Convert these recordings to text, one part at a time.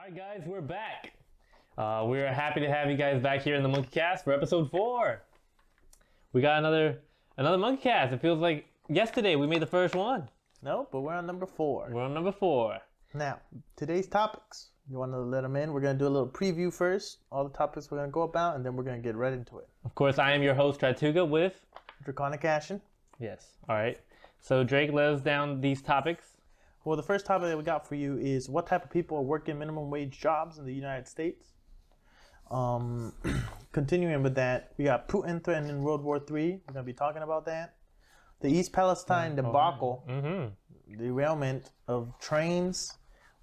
Alright guys, we're back. We're happy to have you guys back here in the Monkey Cast for episode 4. We got another Monkey Cast. It feels like yesterday we made the first one. No, but we're on number 4. We're on number 4. Now, today's topics. You want to let them in? We're going to do a little preview first. All the topics we're going to go about, and then we're going to get right into it. Of course, I am your host, Tratuga, with... Draconic Ashen. Yes. Alright. So Drake, let us down these topics. Well, the first topic that we got for you is what type of people are working minimum wage jobs in the United States. Continuing with that, we got Putin threatening World War III. We're going to be talking about that. The East Palestine debacle, derailment of trains.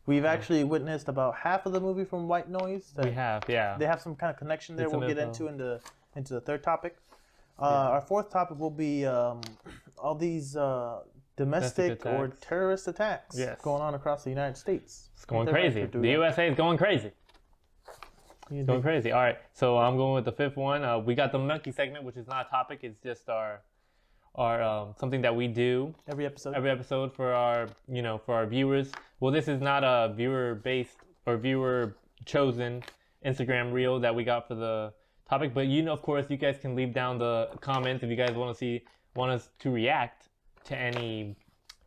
We've actually witnessed about half of the movie from White Noise. We have, yeah. They have some kind of connection there. We'll get into the third topic. Yeah. Our fourth topic will be all these domestic or terrorist attacks going on across the United States. It's going crazy. The USA is going crazy. It's going crazy. All right, so I'm going with the fifth one. We got the monkey segment, which is not a topic. It's just our something that we do every episode. Every episode for our for our viewers. Well, this is not a viewer based or viewer chosen Instagram reel that we got for the topic, but of course, you guys can leave down the comments if you guys want us to react to any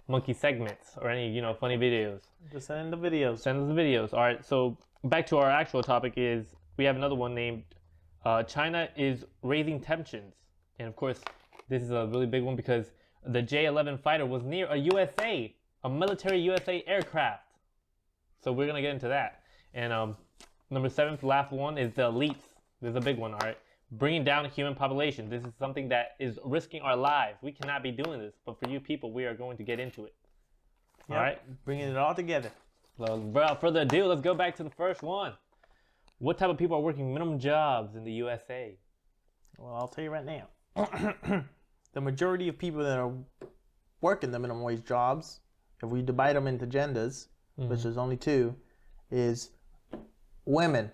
monkey segments or any funny videos. Just send in the videos. Send us the videos. All right. So back to our actual topic is we have another one named China is raising tensions, and of course this is a really big one because the J-11 fighter was near a military USA aircraft. So we're gonna get into that. And number 7, the last one is the elites. This is a big one. All right. Bringing down human population. This is something that is risking our lives. We cannot be doing this, but for you people, we are going to get into it. Yep. All right? Bringing it all together. So, without further ado, let's go back to the first one. What type of people are working minimum jobs in the USA? Well, I'll tell you right now. The majority of people that are working the minimum wage jobs, if we divide them into genders, which is only 2, is women.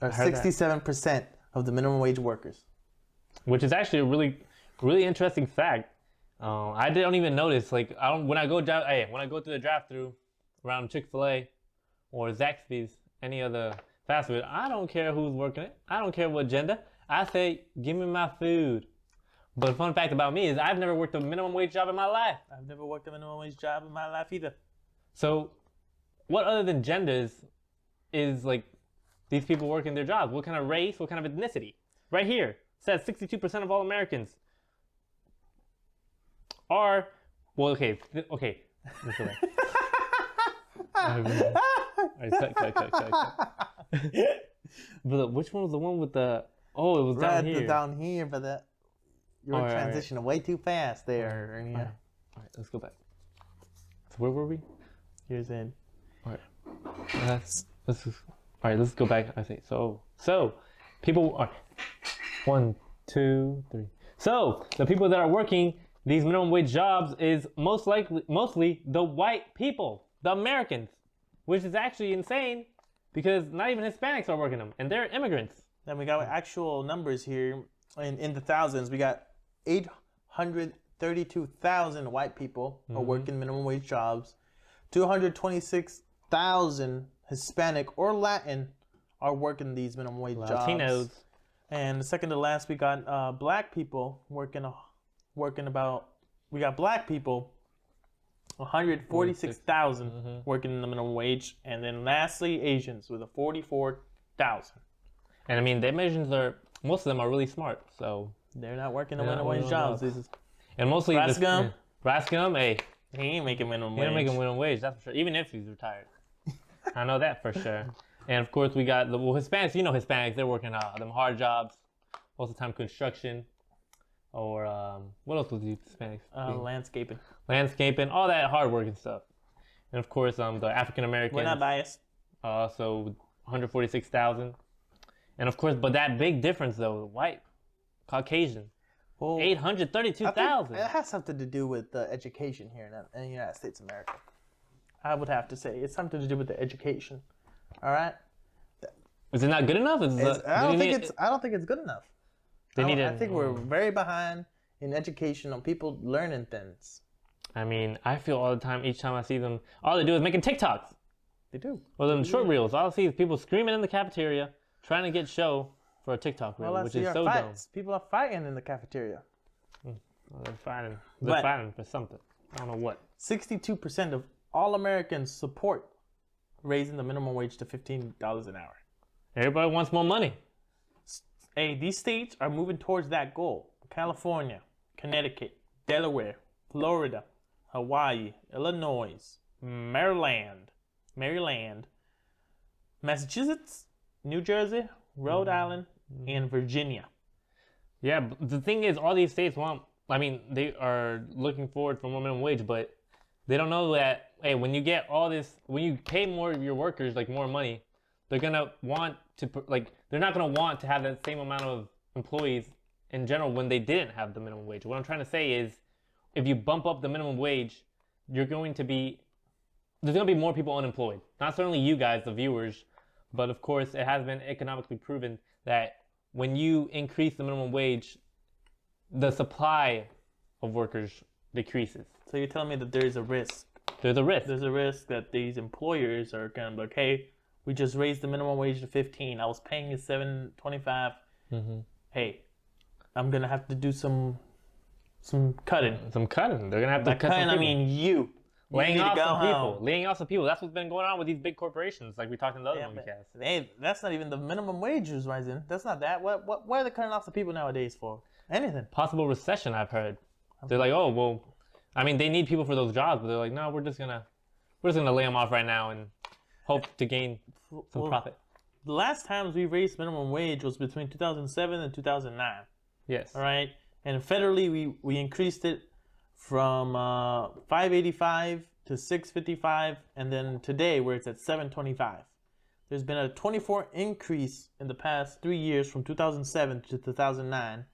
Are 67% of the minimum wage workers. Which is actually a really, really interesting fact. I don't even notice. Like when I go to the drive-through around Chick-fil-A or Zaxby's, any other fast food, I don't care who's working it. I don't care what gender. I say, give me my food. But the fun fact about me is I've never worked a minimum wage job in my life. I've never worked a minimum wage job in my life either. So, what other than genders is like these people working their jobs? What kind of race? What kind of ethnicity? Right here, it says 62% of all Americans are, well, okay. This is right. But which one was the one with the, it was down here. Down here, but you were transitioning way too fast there. All right, let's go back. So where were we? Here's in. All right. All right, let's go back. I say so. People are 1, 2, 3. So the people that are working these minimum wage jobs is mostly the white people, the Americans, which is actually insane because not even Hispanics are working them, and they're immigrants. Then we got actual numbers here in the thousands. We got 832,000 white people are working minimum wage jobs. 226,000 Hispanic or Latin are working these minimum wage Latinos. jobs. And the second to last, we got black people working about. We got black people, 146,000 working in the minimum wage, and then lastly Asians with 44,000. And I mean, the Asians most of them are really smart, so they're not working the minimum wage jobs. And mostly Rascom, hey, he ain't making minimum wage. He ain't making minimum wage, that's for sure. Even if he's retired. I know that for sure. And of course we got the Hispanics. Hispanics, they're working them hard jobs. Most of the time construction. Or what else was the Hispanics? Landscaping, all that hard working stuff. And of course the African Americans. We're not biased. So 146,000. And of course, but that big difference though, white, Caucasian. Well, 832,000. It has something to do with the education here in the United States of America. I would have to say it's something to do with the education. All right. Is it not good enough? I don't think it's good enough. I think we're very behind in education on people learning things. I mean, I feel all the time, each time I see them, all they do is making TikToks. They do. Well, then short reels. All I see is people screaming in the cafeteria trying to get show for a TikTok reel, All I which see is are so fights. People are fighting in the cafeteria. dumb. Well, they're fighting. They're fighting for something. I don't know what. 62% of all Americans support raising the minimum wage to $15 an hour. Everybody wants more money. Hey, these states are moving towards that goal. California, Connecticut, Delaware, Florida, Hawaii, Illinois, Maryland, Massachusetts, New Jersey, Rhode Island, and Virginia. Yeah, but the thing is, all these states want. I mean, they are looking forward for more minimum wage, but they don't know that. Hey, when you get all this, when you pay more of your workers like more money, they're gonna want to they're not gonna want to have that same amount of employees in general when they didn't have the minimum wage. What I'm trying to say is, if you bump up the minimum wage, there's gonna be more people unemployed. Not certainly you guys, the viewers, but of course it has been economically proven that when you increase the minimum wage, the supply of workers decreases. So you're telling me that there is a risk. There's a risk. There's a risk that these employers are kind of like, hey, we just raised the minimum wage to 15. I was paying you $7.25. Hey, I'm gonna have to do some cutting. Some cutting. They're gonna have to cut cutting. some people. I mean, you. Laying off some people. Home. Laying off some people. That's what's been going on with these big corporations, like we talked in the other podcast. Hey, that's not even the minimum wage is rising. That's not that. What are they cutting off the people nowadays for? Anything. Possible recession, I've heard. They're like, oh well, I mean, they need people for those jobs, but they're like, no, we're just gonna lay them off right now and hope to gain some profit. The last times we raised minimum wage was between 2007 and 2009. Yes. All right, and federally we increased it from 585 to 655, and then today where it's at 725. There's been a 24 increase in the past 3 years from 2007 to 2009,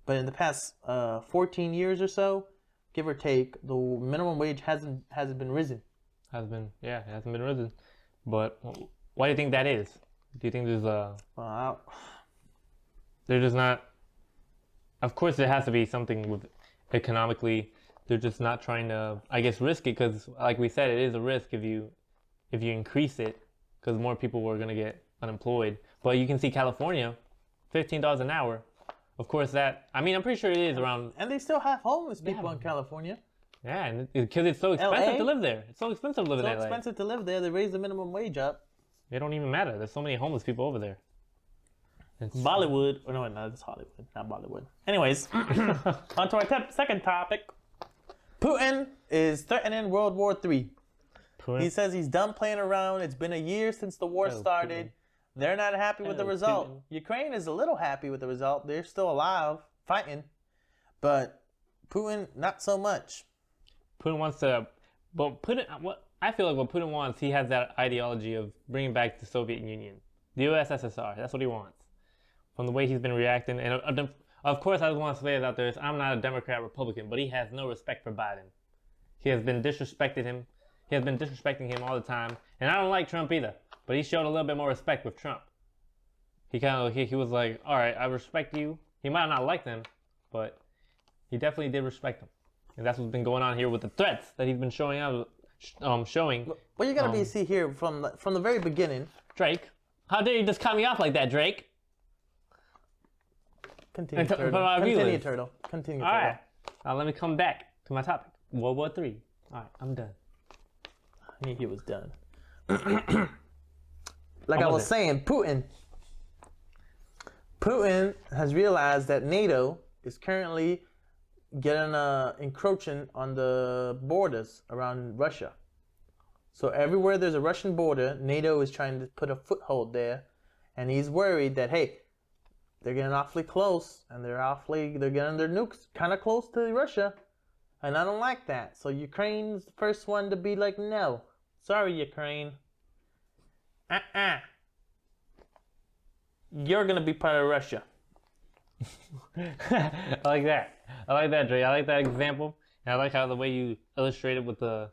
but in the past 14 years or so, give or take, the minimum wage hasn't been risen. It hasn't been risen. But why do you think that is? Do you think there's they're just not? Of course, there has to be something with economically. They're just not trying to, I guess, risk it because, like we said, it is a risk if you increase it because more people were gonna get unemployed. But you can see California, $15 an hour. Of course, that I'm pretty sure it is around. And they still have homeless people in California. Yeah, and because it's so expensive to live there. It's so expensive to live there. So expensive to live there. They raised the minimum wage up. It don't even matter. There's so many homeless people over there. Bollywood. Oh, no, it's Hollywood, not Bollywood. Anyways, on to our second topic. Putin is threatening World War III. He says he's done playing around. It's been a year since the war started. Putin. They're not happy with the result. Putin. Ukraine is a little happy with the result. They're still alive, fighting. But Putin, not so much. Putin wants to... But I feel like what Putin wants, he has that ideology of bringing back the Soviet Union. The USSR. That's what he wants. From the way he's been reacting. And of course, I just want to say it out there, I'm not a Democrat Republican, but he has no respect for Biden. He has been disrespecting him. He has been disrespecting him all the time. And I don't like Trump either. But he showed a little bit more respect with Trump. He was like, all right, I respect you. He might not like them, but he definitely did respect them. And that's what's been going on here with the threats that he's been showing. Well, you gotta see here from the very beginning. Drake, how dare you just cut me off like that, Drake? Continue, Turtle. Continue, Turtle. All right. Now let me come back to my topic. World War III. All right, I'm done. I knew he was done. Like I was saying, Putin has realized that NATO is currently encroaching on the borders around Russia. So everywhere there's a Russian border, NATO is trying to put a foothold there, and he's worried that, hey, they're getting awfully close, and they're getting their nukes kind of close to Russia, and I don't like that. So Ukraine's the first one to be like, no, sorry, Ukraine. You're gonna be part of Russia. I like that. I like that, Dre. I like that example. And I like how the way you illustrated with the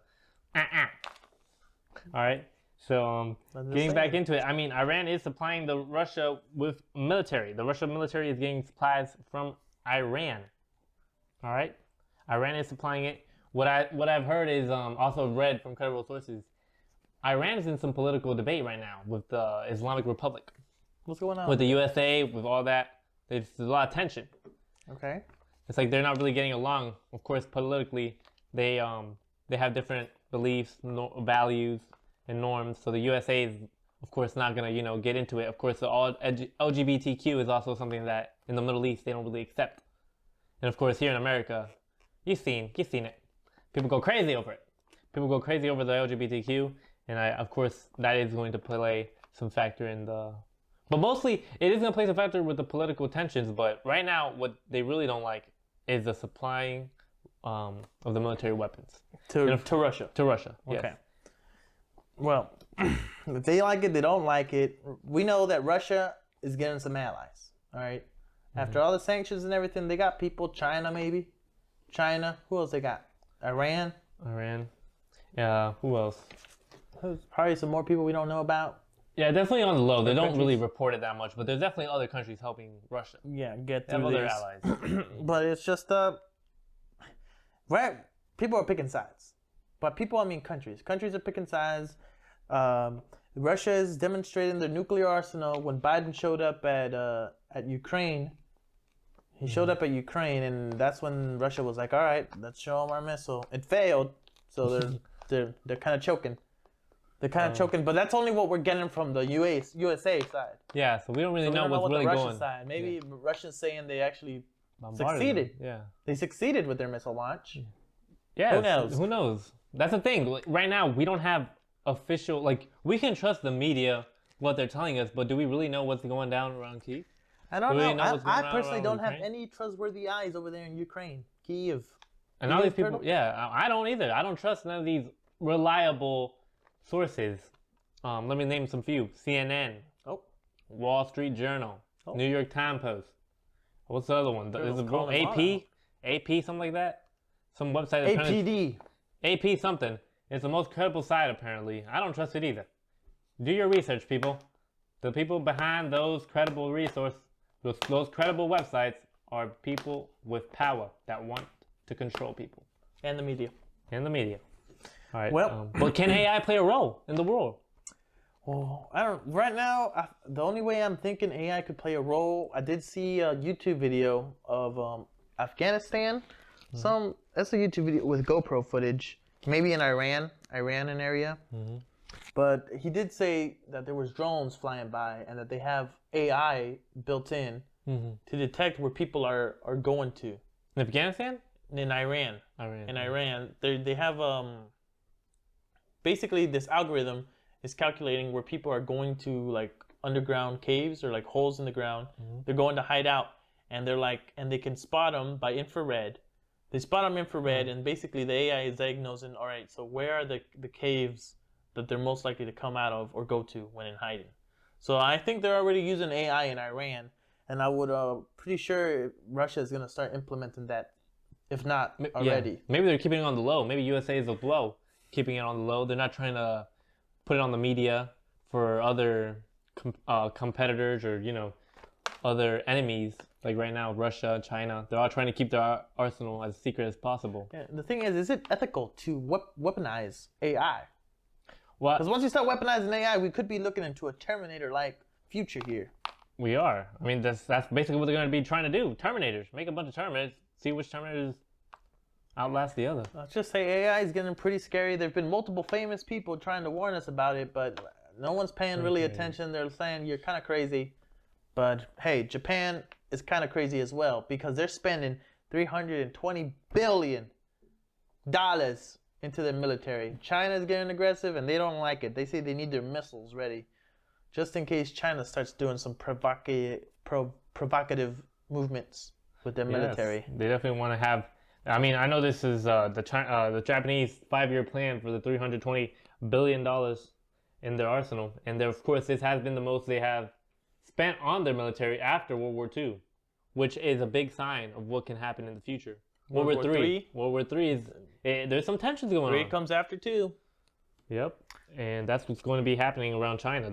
All right. So getting back into it, Iran is supplying Russia with military. The Russian military is getting supplies from Iran. All right. Iran is supplying it. What I've heard is also read from credible sources. Iran is in some political debate right now with the Islamic Republic, What's going on? with the USA, with all that. There's a lot of tension. Okay. It's like they're not really getting along. Of course, politically, they have different beliefs, values, and norms. So the USA is, of course, not gonna get into it. Of course, the all LGBTQ is also something that in the Middle East they don't really accept. And of course, here in America, you've seen it. People go crazy over it. People go crazy over the LGBTQ, and of course, that is going to play some factor in the. But mostly, it is going to play some factor with the political tensions. But right now, what they really don't like is the supplying of the military weapons To Russia. to Russia. Okay. Yes. Well, if they like it, they don't like it. We know that Russia is getting some allies. All right. After all the sanctions and everything, they got people. China, maybe. China. Who else they got? Iran. Yeah. Who else? There's probably some more people we don't know about. Yeah, definitely on the low. They don't countries. really report it that much, but there's definitely other countries helping Russia. Yeah, get They have through other this. allies. But it's just right. People are picking sides. By people, I mean countries. Countries are picking sides. Russia is demonstrating their nuclear arsenal. When Biden showed up at Ukraine, he showed up at Ukraine, and that's when Russia was like, "All right, let's show them our missile." It failed, so they're kind of choking. They're kind of choking, but that's only what we're getting from the USA side. Yeah, so we don't really So we know don't know what's what really the Russian going. side. Maybe Russia's saying they actually Bombarded succeeded. them. Yeah. They succeeded with their missile launch. Yeah. Who knows? Who knows? That's the thing. Like, right now, we don't have official. Like, we can trust the media what they're telling us, but do we really know what's going down around Kyiv? I don't Do we know. know what's going I on personally around don't have Ukraine? any trustworthy eyes over there in Ukraine, Kyiv. And all these people, Turtle? yeah, I don't either. I don't trust none of these reliable sources. Let me name some few: CNN, Oh, Wall Street Journal, Oh. New York Times Post. What's the other one? Turtle's Is it calling them all AP, something like that? Some website. that APD. AP something. It's the most credible site apparently. I don't trust it either. Do your research, people. The people behind those credible those credible websites are people with power that want to control people. And the media. And the media. All right. Well- but can AI play a role in the world? Oh, I don't. Right now, the only way I'm thinking AI could play a role, I did see a YouTube video of Afghanistan. That's a YouTube video with GoPro footage, maybe in Iran an area. But he did say that there was drones flying by and that they have AI built in to detect where people are going to. In Afghanistan? In Iran. Iran. In Iran, they have basically this algorithm is calculating where people are going to, like underground caves or like holes in the ground. They're going to hide out, and they can spot them by infrared. They spot them infrared, and basically the AI is diagnosing. All right, so where are the caves that they're most likely to come out of or go to when in hiding? So I think they're already using AI in Iran, and I would pretty sure Russia is gonna start implementing that, if not already. Yeah. Maybe they're keeping it on the low. Maybe USA is low, keeping it on the low. They're not trying to put it on the media for other competitors or other enemies. Like right now, Russia, China, they're all trying to keep their arsenal as secret as possible. Yeah, the thing is it ethical to weaponize AI? Well, Because once you start weaponizing AI, we could be looking into a Terminator-like future here. we are. I mean, that's basically what they're going to be trying to do. Terminators. Make a bunch of Terminators. See which Terminators outlast the other. Let's just say AI is getting pretty scary. There have been multiple famous people trying to warn us about it, but no one's paying really attention. They're saying you're kind of crazy. But hey, Japan is kind of crazy as well because they're spending $320 billion into their military. China's getting aggressive and they don't like it. They say they need their missiles ready just in case China starts doing some provocative movements with their military. Yes, they definitely want to have. I mean, I know this is the Japanese 5-year plan for the $320 billion in their arsenal. And of course, this has been the most they have spent on their military after World War II, which is a big sign of what can happen in the future. World War III is, there's some tensions going on. 3 comes after 2. Yep. And that's what's going to be happening around China.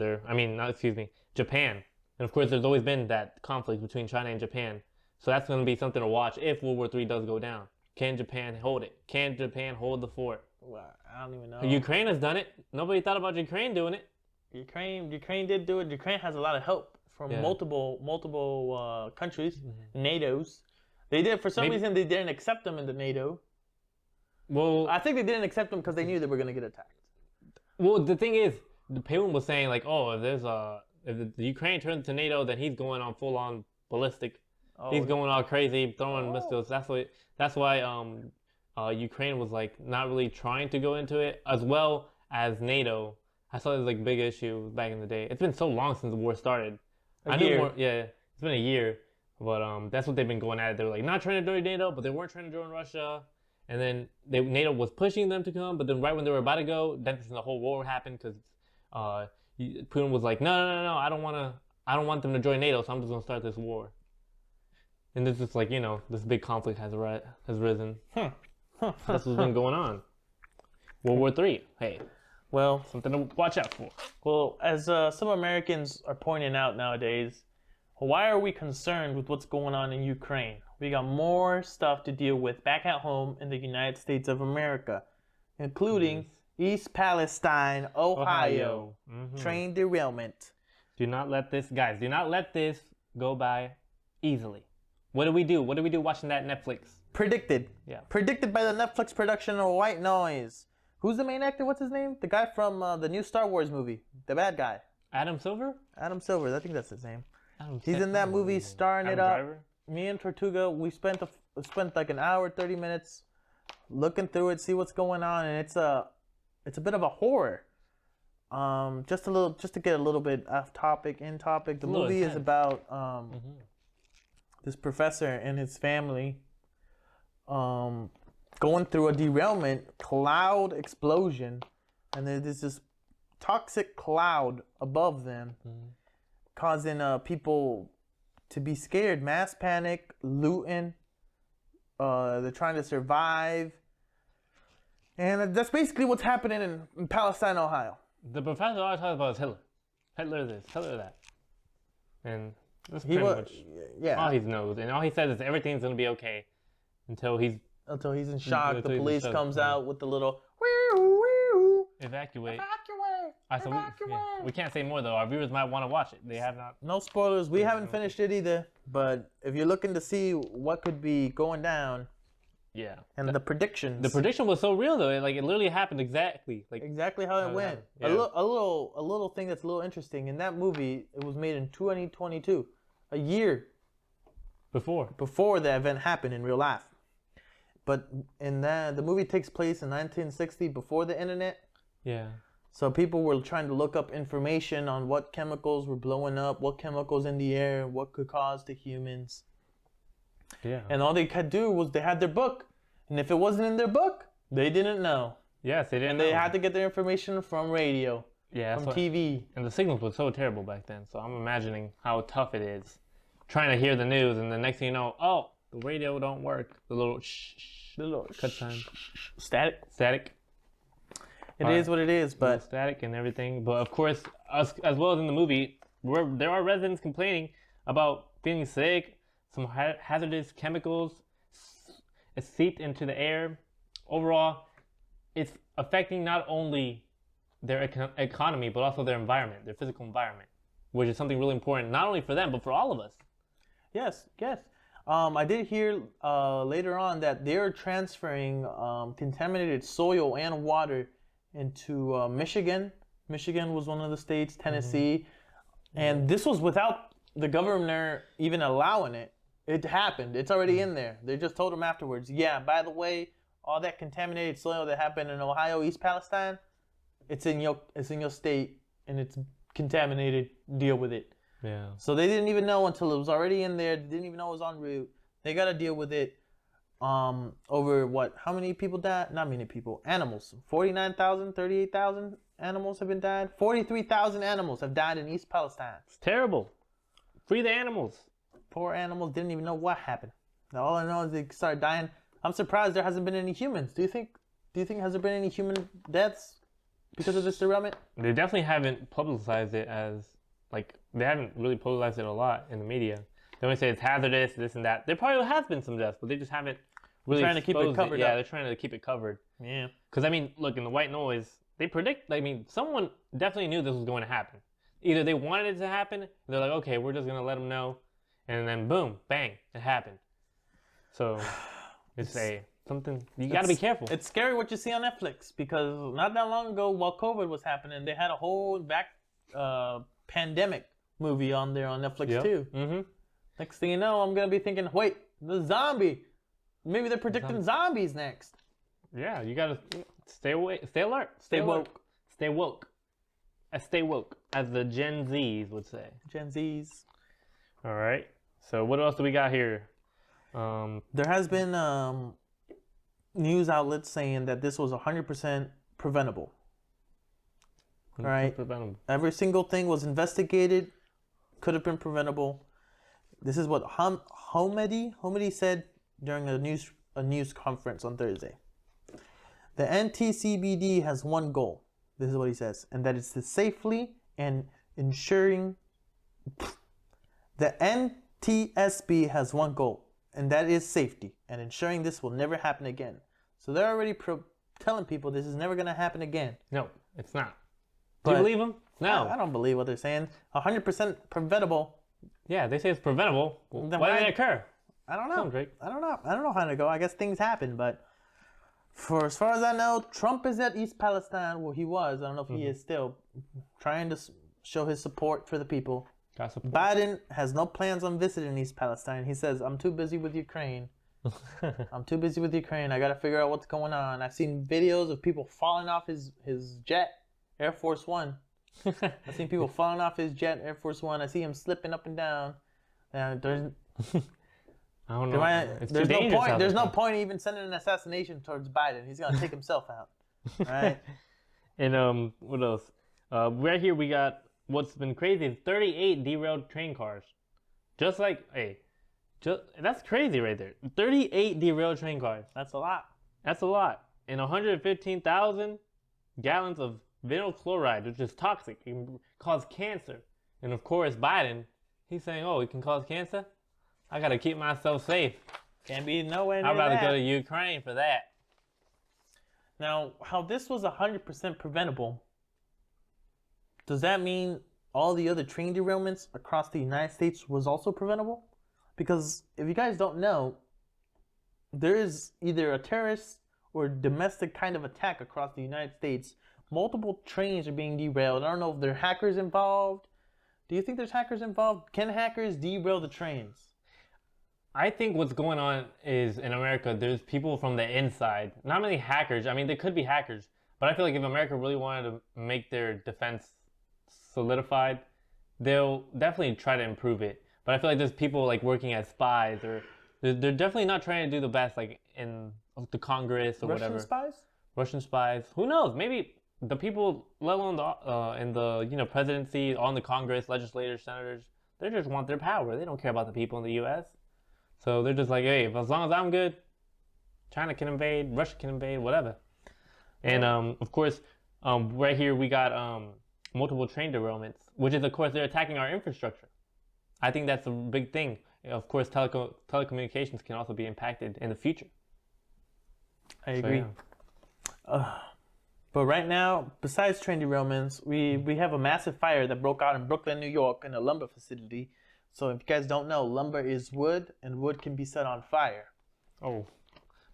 Japan. And of course, there's always been that conflict between China and Japan. So that's going to be something to watch if World War III does go down. Can Japan hold it? Can Japan hold the fort? Well, I don't even know. Ukraine has done it. Nobody thought about Ukraine doing it. Ukraine did do it. Ukraine has a lot of help from multiple countries, NATO's. They did for some reason they didn't accept them in the NATO. Well, I think they didn't accept them because they knew they were gonna get attacked. Well, the thing is, Putin was saying like, oh, if the Ukraine turns to NATO, then he's going on full on ballistic. Oh, he's going all crazy, throwing missiles. That's why Ukraine was like not really trying to go into it as well as NATO. I saw it was like big issue back in the day. It's been so long since the war started. A year. It's been a year, but that's what they've been going at. They were like not trying to join NATO, but they weren't trying to join Russia. And then NATO was pushing them to come, but then right when they were about to go, then the whole war happened because Putin was like, no, I don't want them to join NATO, so I'm just gonna start this war. And this is like, this big conflict has risen. That's what's been going on. World War III. Hey, well, something to watch out for. Well, as some Americans are pointing out nowadays, why are we concerned with what's going on in Ukraine? We got more stuff to deal with back at home in the United States of America, including East Palestine, Ohio. Train derailment. Do not let this go by easily. What do we do? What do we do watching that Netflix? Predicted. Yeah. Predicted by the Netflix production of White Noise. Who's the main actor? What's his name? The guy from the new Star Wars movie. The bad guy. Adam Silver? Adam Silver. I think that's his name. He's in that movie, starring it up. Driver? Me and Tortuga, we spent like an hour, 30 minutes looking through it, see what's going on, and it's a bit of a horror. Just to get a little bit off topic, in topic. The movie is about this professor and his family going through a derailment, cloud explosion, and there's this toxic cloud above them, causing people to be scared, mass panic, looting. They're trying to survive, and that's basically what's happening in Palestine, Ohio. The professor always talks about is Hitler. Hitler this, Hitler that. And that's pretty much all he knows. And all he says is everything's going to be okay until he's in shock. The police comes out with the little evacuate. We can't say more though. Our viewers might want to watch it. They have not. No spoilers. We haven't finished it either. But if you're looking to see what could be going down, and the predictions. The prediction was so real though. It literally happened exactly. Exactly how it went. Yeah. A little thing that's a little interesting. In that movie, it was made in 2022, a year before the event happened in real life. But in the movie takes place in 1960, before the internet. Yeah. So people were trying to look up information on what chemicals were blowing up, what chemicals in the air, what could cause to humans. Yeah. And all they could do was they had their book. And if it wasn't in their book, they didn't know. Yes, they didn't and know. They had to get their information from radio, from TV. And the signals were so terrible back then. So I'm imagining how tough it is trying to hear the news. And the next thing you know, the radio don't work. The little cut time. Static. It is what it is, but static and everything. But of course, us as well as in the movie, there are residents complaining about feeling sick, some hazardous chemicals seeped into the air. Overall, it's affecting not only their economy but also their environment, their physical environment, which is something really important not only for them but for all of us. Yes. I did hear later on that they're transferring contaminated soil and water into Michigan. Michigan was one of the states, Tennessee. And this was without the governor even allowing it. It happened. It's already in there. They just told him afterwards, yeah, by the way, all that contaminated soil that happened in Ohio, East Palestine, it's in your state and it's contaminated. Deal with it. Yeah. So they didn't even know until it was already in there. They didn't even know it was en route. They got to deal with it. Over what? How many people died? Not many people. Animals. 49,000, 38,000 animals have been died. 43,000 animals have died in East Palestine. It's terrible. Free the animals. Poor animals didn't even know what happened. All I know is they started dying. I'm surprised there hasn't been any humans. Do you think has there been any human deaths because of this derailment? They definitely haven't publicized it as they haven't really publicized it a lot in the media. They only say it's hazardous, this and that. There probably has been some deaths, but they just haven't really trying to keep it exposed covered Yeah, up. they're trying to keep it covered. Yeah. Because, I mean, look, in the white noise, they predict, I mean, someone definitely knew this was going to happen. Either they wanted it to happen, and they're like, okay, we're just going to let them know. And then, boom, bang, it happened. So, it's something, you got to be careful. It's scary what you see on Netflix, because not that long ago, while COVID was happening, they had a whole pandemic movie on there on Netflix too. Mm-hmm. Next thing you know, I'm going to be thinking, wait, the zombie. Maybe they're predicting zombies next. Yeah, you gotta stay away, stay alert, Stay woke. Stay woke. Stay woke, as the Gen Zs would say. Gen Zs. All right. So what else do we got here? There has been news outlets saying that this was 100% preventable. All right. Preventable. Every single thing was investigated. Could have been preventable. This is what Homedy said during a news conference on Thursday. The NTCBD has one goal. This is what he says, and that is to safely and ensuring. The NTSB has one goal, and that is safety and ensuring this will never happen again. So they're already telling people this is never going to happen again. No, it's not. Do you believe them? No. I don't believe what they're saying. 100% preventable. Yeah, they say it's preventable. Then Why did it occur? I don't know. Come on, Drake. I don't know how to go. I guess things happen, but for as far as I know, Trump is at East Palestine. Well, he was. I don't know if he is still, trying to show his support for the people. Got support. Biden has no plans on visiting East Palestine. He says, I'm too busy with Ukraine. I'm too busy with Ukraine. I got to figure out what's going on. I've seen videos of people falling off his jet, Air Force One. I've seen people falling off his jet, Air Force One. I see him slipping up and down. There's I don't know. there's no point. There's no point even sending an assassination towards Biden. He's gonna take himself out. All right. And what else? Right here we got what's been crazy is 38 derailed train cars. Just like that's crazy right there. 38 derailed train cars. That's a lot. That's a lot. And 115,000 gallons of vinyl chloride, which is toxic. It can cause cancer. And of course, Biden, he's saying, "Oh, it can cause cancer. I gotta keep myself safe. Can't be nowhere near I'd rather that." go to Ukraine for that." Now, how this was 100% preventable, does that mean all the other train derailments across the United States was also preventable? Because if you guys don't know, there is either a terrorist or domestic kind of attack across the United States. Multiple trains are being derailed. I don't know if there are hackers involved. Do you think there's hackers involved? Can hackers derail the trains? I think what's going on is in America, there's people from the inside. Not many hackers. I mean, they could be hackers. But I feel like if America really wanted to make their defense solidified, they'll definitely try to improve it. But I feel like there's people like working as spies, or they're definitely not trying to do the best, like in the Congress or whatever. Russian spies? Russian spies. Who knows? Maybe the people, let alone in the presidency, on the Congress, legislators, senators, they just want their power. They don't care about the people in the U.S. So they're just like, hey, as long as I'm good, China can invade, Russia can invade, whatever. And of course, right here we got multiple train derailments, which is, of course, they're attacking our infrastructure. I think that's a big thing. Of course, telecommunications can also be impacted in the future. I agree. Yeah. But right now, besides train derailments, we have a massive fire that broke out in Brooklyn, New York, in a lumber facility. So if you guys don't know, lumber is wood, and wood can be set on fire. Oh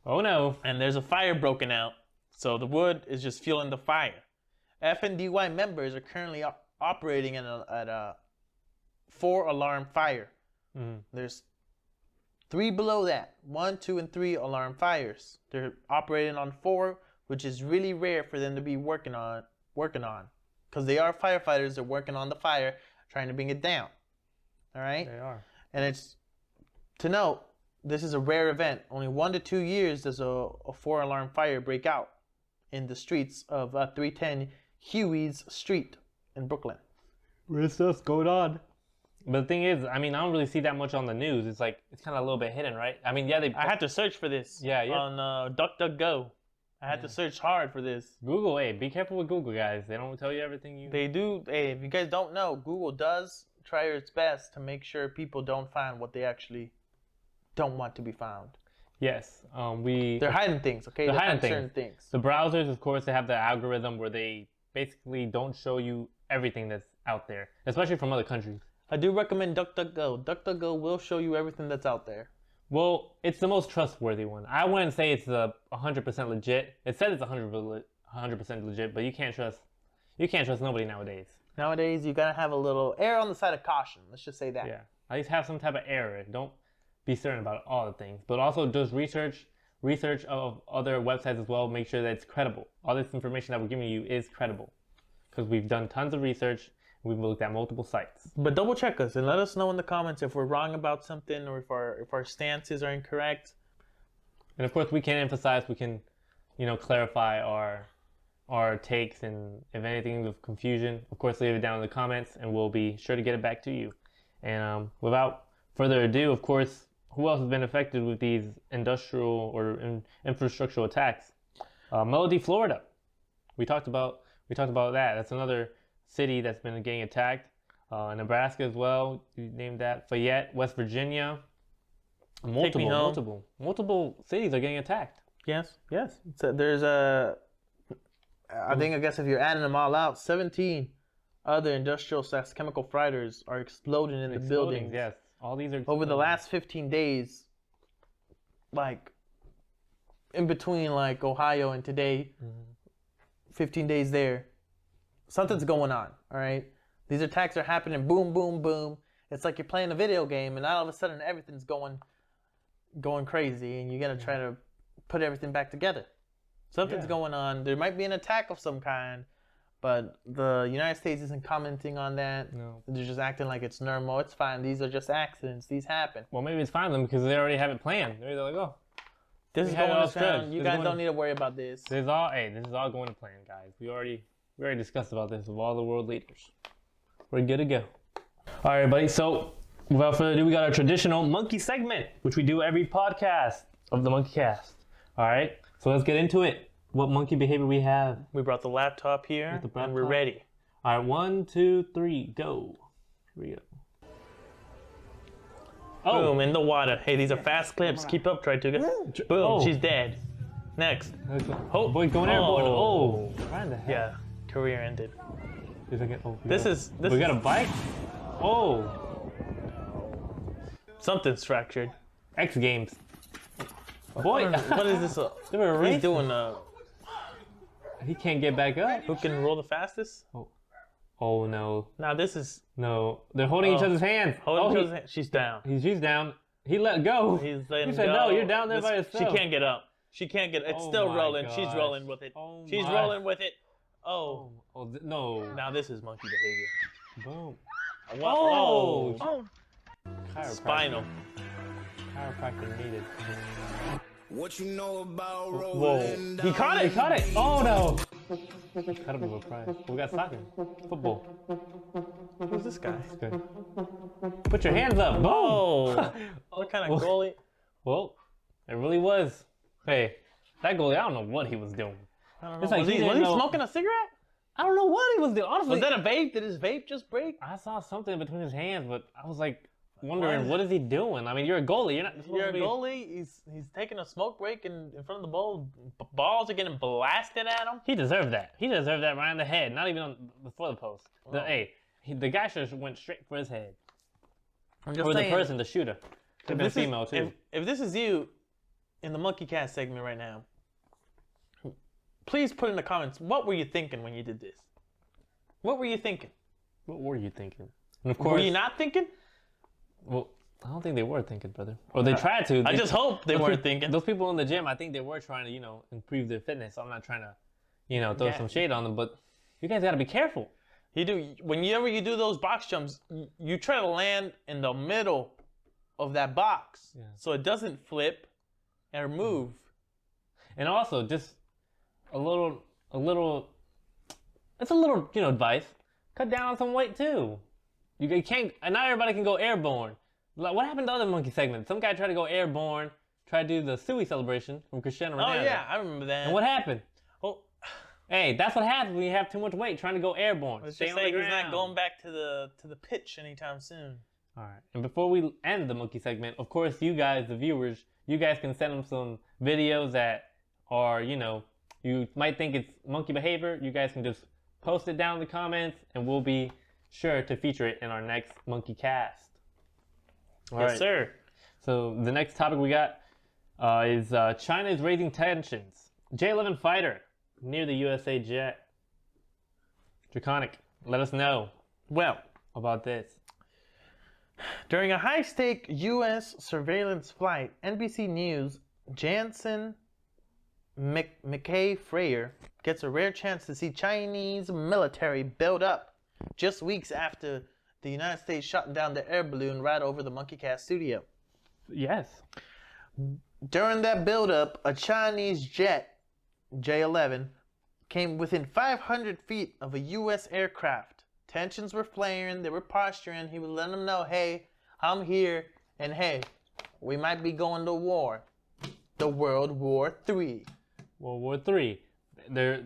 no. And there's a fire broken out, so the wood is just fueling the fire. FNDY members are currently operating at a 4-alarm fire. There's 3 below that, 1, 2, and 3 alarm fires. They're operating on 4, which is really rare for them to be working on, because they are firefighters. They're working on the fire, trying to bring it down. All right? They are. And it's to note, this is a rare event. Only 1 to 2 years does a 4-alarm fire break out in the streets of 310 Huey's Street in Brooklyn. Where's this going on? But the thing is, I mean, I don't really see that much on the news. It's like, it's kind of a little bit hidden, right? I mean, yeah, I had to search for this on DuckDuckGo. I had to search hard for this. Google, hey, be careful with Google, guys. They don't tell you everything you... They do. Hey, if you guys don't know, Google does try its best to make sure people don't find what they actually don't want to be found. Yes. They're hiding things, okay? They're hiding certain things. The browsers, of course, they have the algorithm where they basically don't show you everything that's out there, especially from other countries. I do recommend DuckDuckGo. DuckDuckGo will show you everything that's out there. Well, it's the most trustworthy one. I wouldn't say it's 100% legit. It says it's 100% legit, but you can't trust nobody nowadays. Nowadays, you gotta have a little err on the side of caution. Let's just say that. Yeah, at least have some type of error. Don't be certain about all the things, but also just research of other websites as well. Make sure that it's credible. All this information that we're giving you is credible, because we've done tons of research. We've looked at multiple sites. But double check us and let us know in the comments if we're wrong about something or if our stances are incorrect. And of course, we can emphasize, we can, clarify our takes, and if anything of confusion, of course, leave it down in the comments, and we'll be sure to get it back to you. And without further ado, of course, who else has been affected with these industrial or infrastructural attacks? Melody, Florida. We talked about that. That's another city that's been getting attacked. Nebraska as well. You named that. Fayette, West Virginia. Multiple cities are getting attacked. Yes. So there's I guess if you're adding them all out, 17 other industrial / chemical fighters are exploding in the buildings. Yes, all these are over the last 15 days. Like in between, like Ohio and today, 15 days there. Something's going on. All right, these attacks are happening. Boom, boom, boom. It's like you're playing a video game, and all of a sudden everything's going crazy, and you gotta try to put everything back together. Something's going on. There might be an attack of some kind, but the United States isn't commenting on that. No. They're just acting like it's normal. It's fine. These are just accidents. These happen. Well, maybe it's fine then, because they already have it planned. They're like, oh, this is going down. You guys don't need to worry about this. This is all going to plan, guys. We already discussed about this with all the world leaders. We're good to go. All right, buddy. So without further ado, we got our traditional monkey segment, which we do every podcast of the Monkey Cast. All right. So let's get into it. What monkey behavior we have? We brought the laptop here, and we're ready. All right, 1, 2, 3, go. Here we go. Oh. Boom, in the water. Hey, these are fast clips. Keep up, try to get. Boom, she's dead. Next. Oh, boy, going airborne. Oh. Right in the head. Yeah, career ended. We got a bike? Oh. Something's fractured. X Games. Boy, what is this? He's doing He can't get back up. Who can roll the fastest? Oh no. Now this is no. They're holding each other's hands. Holding each other's hands. She's down. She's down. He let go. He said go. No, you're down there by yourself. She can't get up. She can't get. It's still rolling. Gosh. She's rolling with it. She's rolling with it. Oh. No. Now this is monkey behavior. Boom. Oh. Spinal. Chiropractor needed. What you know about rolling? Whoa. He caught it. Oh no. Cut him with a prize. We got soccer. Football. Who's this guy? Put your hands up. Boom. Oh. What kind of goalie? Well, it really was. Hey, that goalie, I don't know what he was doing. I don't know. It's like was he smoking a cigarette? I don't know what he was doing. Honestly, was that a vape? Did his vape just break? I saw something between his hands, but I was like wondering, what is he doing? I mean, you're a goalie. You're a goalie. He's taking a smoke break in front of the ball. Balls are getting blasted at him. He deserved that. He deserved that right in the head. Not even before the post. The guy should have went straight for his head. I'm just or saying, the person, the shooter. Could have been female too. If this is you in the Monkey Cast segment right now, please put in the comments, what were you thinking when you did this? What were you thinking? What were you thinking? And of course, were you not thinking? Well, I don't think they were thinking, brother. Or they tried to. I just hope they weren't thinking. Those people in the gym, I think they were trying to, improve their fitness. So I'm not trying to, throw some shade on them, but you guys got to be careful. You do. Whenever you do those box jumps, you try to land in the middle of that box so it doesn't flip or move. And also, just a little, it's a little, advice. Cut down on some weight too. You can't, and not everybody can go airborne. Like, what happened to the other monkey segment? Some guy tried to go airborne, tried to do the Suey celebration from Cristiano Ronaldo. Oh yeah, I remember that. And what happened? Well, hey, that's what happens when you have too much weight trying to go airborne. Let's just say he's not going back to the pitch anytime soon. All right. And before we end the monkey segment, of course, you guys, the viewers, you guys can send them some videos that are, you might think it's monkey behavior. You guys can just post it down in the comments, and we'll be sure to feature it in our next monkey cast. All Yes, right. sir. So the next topic we got is China is raising tensions. J-11 fighter near the USA jet. Draconic, let us know Well, about this. during a high-stake U.S. surveillance flight, NBC News' Jansen McKay Freyer gets a rare chance to see Chinese military build up just weeks after the United States shot down the air balloon right over the MonkeyCast studio. Yes. During that build-up, a Chinese jet, J-11, came within 500 feet of a U.S. aircraft. Tensions were flaring, they were posturing. He was letting them know, hey, I'm here, and hey, we might be going to war. The World War III. World War III. There,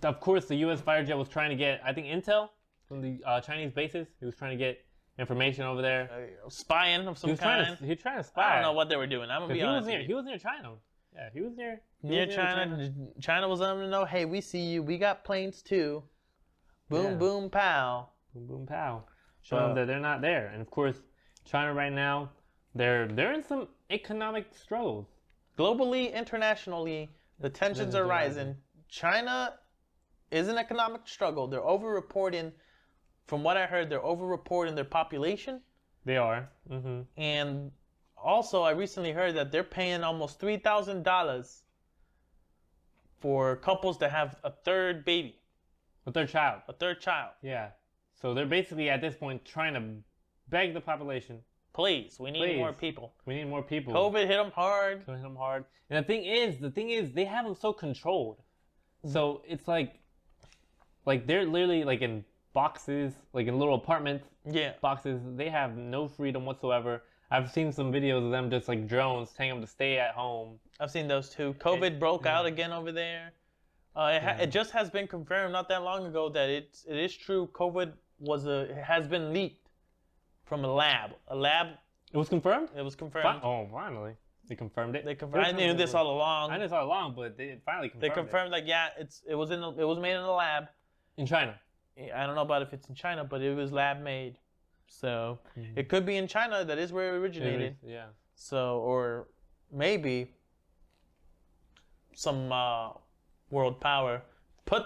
of course, the U.S. fighter jet was trying to get, I think, intel from the Chinese bases. He was trying to get information over there. Spying of some kind. He was trying to spy. I don't know what they were doing. I'm gonna be honest. He was near China. Yeah, he was near. Near China. China was letting them know, hey, we see you. We got planes too. Boom, Yeah. boom, pow. Boom, boom, pow. Show them that they're not there. And of course, China right now, they're in some economic struggles. Globally, internationally, the tensions are rising. China is an economic struggle. They're over-reporting. From what I heard, they're over-reporting their population. They are. Mm-hmm. And also, I recently heard that they're paying almost $3,000 for couples that have a third baby, With their child. a third child. Yeah. So they're basically at this point trying to beg the population. Please, we need Please. more people. We need more people. COVID hit them hard. Hit them hard. And the thing is, they have them so controlled. So it's like they're literally like in boxes, like in little apartments. Yeah. Boxes. They have no freedom whatsoever. I've seen some videos of them just like drones telling them to stay at home. I've seen those too. COVID broke out again over there. It just has been confirmed not that long ago that it is true. COVID has been leaked from a lab. It was confirmed? It was confirmed. Oh, finally. They confirmed it. They confirmed. I knew this all along. I knew this all along, but they finally confirmed They confirmed like it was made in a lab. In China. I don't know about if it's in China, but it was lab made. So it could be in China. That is where it originated. Yeah. So, or maybe some world power put,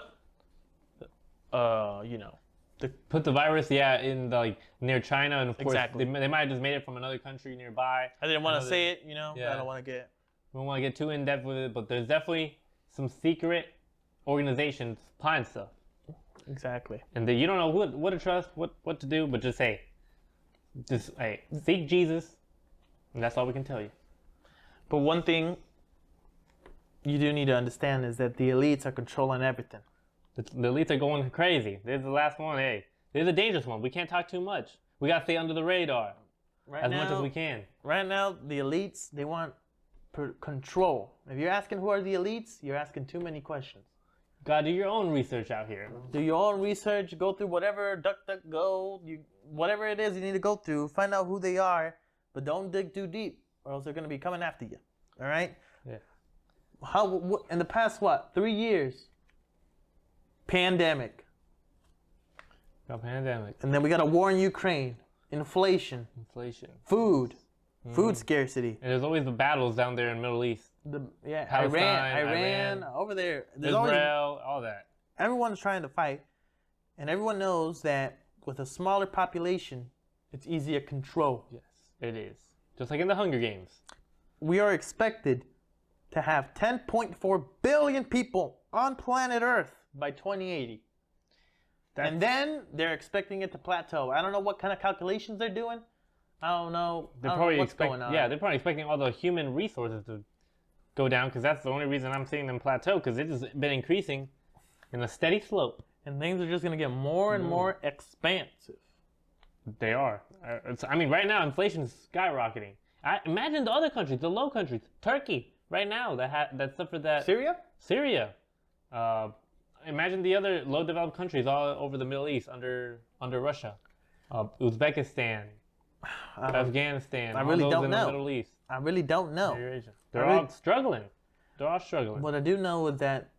Put the virus, in near China, and of course Exactly. they might have just made it from another country nearby. I didn't want to Another- say it, Yeah. I don't want to get. We don't want to get too in depth with it, but there's definitely some secret organizations behind stuff, Exactly. and you don't know what to trust, what to do, but just seek Jesus, and that's all we can tell you. But one thing you do need to understand is that the elites are controlling everything. The elites are going crazy. There's the last one. Hey, there's a dangerous one. We can't talk too much. We gotta stay under the radar Right much as we can. Right now, the elites, they want control. If you're asking who are the elites, you're asking too many questions. Gotta do your own research out here. Do your own research, go through whatever DuckDuckGo, whatever it is you need to go through, find out who they are, but don't dig too deep, or else they're going to be coming after you. All right? Yeah. In the past, 3 years? Pandemic. Got pandemic, And then we got a war in Ukraine, inflation, inflation, food scarcity. and there's always the battles down there in the Middle East. Palestine, Iran, over there. There's always, Israel, all that. everyone's trying to fight, and everyone knows that with a smaller population, it's easier to control. Yes, it is. Just like in the Hunger Games. We are expected to have 10.4 billion people on planet Earth by 2080. And then they're expecting it to plateau. I don't know what kind of calculations they're doing. I don't know. They're I don't probably know what's going on. they're probably expecting all the human resources to go down, because that's the only reason I'm seeing them plateau, because it's been increasing in a steady slope. And things are just going to get more and more expansive. They are. Right now inflation is skyrocketing. Imagine the other countries, the low countries, Turkey, right now that suffered that. Syria. Imagine the other low developed countries all over the Middle East under Russia, Uzbekistan. Afghanistan. I all really those don't in know. the Middle East. I really don't know. Eurasia. They're I really- all struggling. They're all struggling. What I do know is that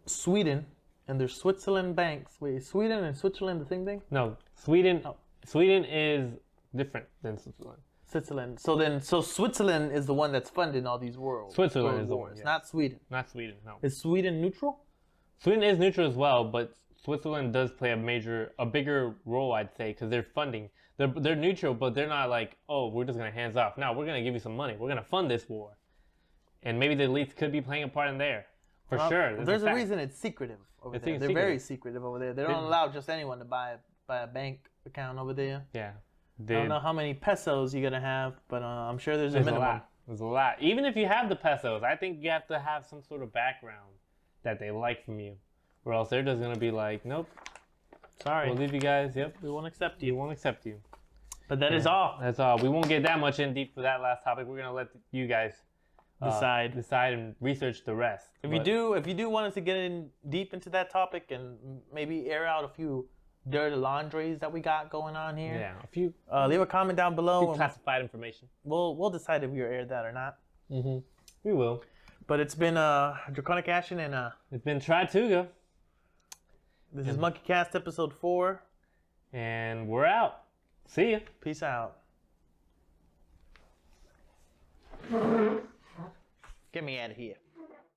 Sweden and their Switzerland banks. Wait, is Sweden and Switzerland the same thing? No, Sweden. Oh. Sweden is different than Switzerland. Switzerland. So Switzerland is the one that's funding all these Switzerland world is the wars, one, yes. not Sweden. Not Sweden. No. Is Sweden neutral? Sweden is neutral as well, but Switzerland does play a bigger role, I'd say, because they're funding. They're neutral, but they're not like, oh, we're just gonna hands off. No, we're gonna give you some money. We're gonna fund this war, and maybe the elites could be playing a part in there, for sure. There's a fact. reason it's secretive over It's there. They're secretive. very secretive over there. They don't allow just anyone to buy a bank account over there. Yeah. I don't know how many pesos you're gonna have, but I'm sure there's a There's a minimum. lot. There's a lot. Even if you have the pesos, I think you have to have some sort of background that they like from you, or else they're just gonna be like, nope, Sorry, we'll leave you guys. Yep, we won't accept we you. won't accept you. But that is all. That's all. We won't get that much in deep for that last topic. We're gonna let you guys decide and research the rest. If you do want us to get in deep into that topic and maybe air out a few dirty laundries that we got going on here, Yeah, a few leave a comment down below. And classified information. we'll decide if we air that or not. We will. But it's been Draconic Action, and It's been Trituga, this is Monkey Cast episode 4. and we're out. See ya. Peace out. Get me out of here.